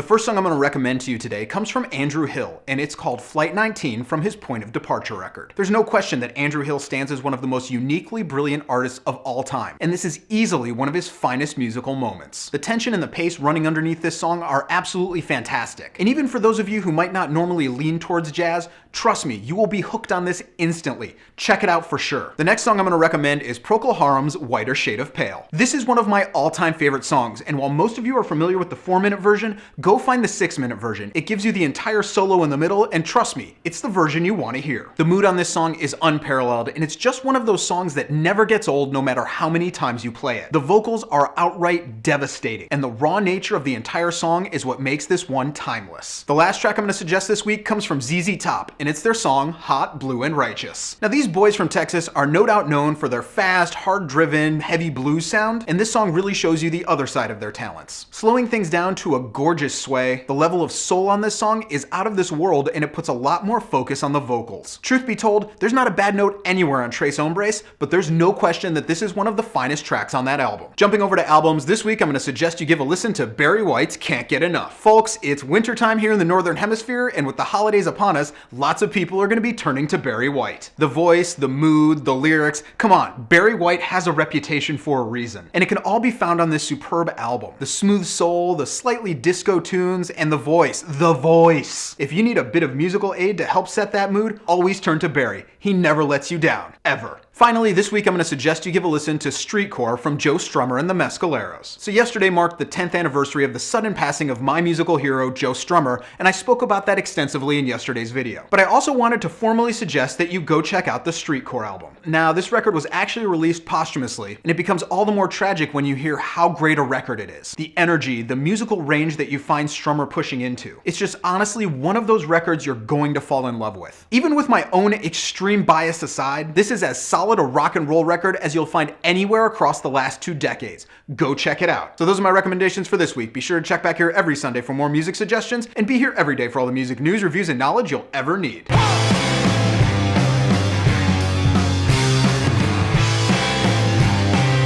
first song I'm going to recommend to you today comes from Andrew Hill, and it's called Flight 19 from his Point of Departure record. There's no question that Andrew Hill stands as one of the most uniquely brilliant artists of all time, and this is easily one of his finest musical moments. The tension and the pace running underneath this song are absolutely fantastic. And even for those of you who might not normally lean towards jazz, trust me, you will be hooked on this instantly. Check it out for sure. The next song I'm going to recommend is Procol Harum's Whiter Shade of Pale. This is one of my all-time favorite songs, and while most of you are familiar with the 4-minute version, go find the 6-minute version. It gives you the entire solo in the middle, and trust me, it's the version you want to hear. The mood on this song is unparalleled, and it's just one of those songs that never gets old no matter how many times you play it. The vocals are outright devastating, and the raw nature of the entire song is what makes this one timeless. The last track I'm going to suggest this week comes from ZZ Top, and it's their song Hot, Blue, and Righteous. Now, these boys from Texas are no doubt known for their fast, hard-driven, heavy blues sound, and this song really shows you the other side of their talents. Slowing things down to a gorgeous sway, the level of soul on this song is out of this world, and it puts a lot more focus on the vocals. Truth be told, there's not a bad note anywhere on Tres Hombres, but there's no question that this is one of the finest tracks on that album. Jumping over to albums, this week I'm going to suggest you give a listen to Barry White's Can't Get Enough. Folks, it's wintertime here in the Northern Hemisphere, and with the holidays upon us, lots of people are going to be turning to Barry White. The voice, the mood, the lyrics, come on, Barry White has a reputation for a reason, and it can all be found on this superb album. The smooth soul, the slightly disco tunes, and the voice. The voice! If you need a bit of musical aid to help set that mood, always turn to Barry. He never lets you down, ever. Finally, this week I'm going to suggest you give a listen to Streetcore from Joe Strummer and the Mescaleros. So yesterday marked the 10th anniversary of the sudden passing of my musical hero, Joe Strummer, and I spoke about that extensively in yesterday's video. But I also wanted to formally suggest that you go check out the Streetcore album. Now, this record was actually released posthumously, and it becomes all the more tragic when you hear how great a record it is. The energy, the musical range that you find Strummer pushing into. It's just honestly one of those records you're going to fall in love with. Even with my own extreme bias aside, this is as solid a rock and roll record as you'll find anywhere across the last 2 decades. Go check it out. So those are my recommendations for this week. Be sure to check back here every Sunday for more music suggestions, and be here every day for all the music news, reviews, and knowledge you'll ever need.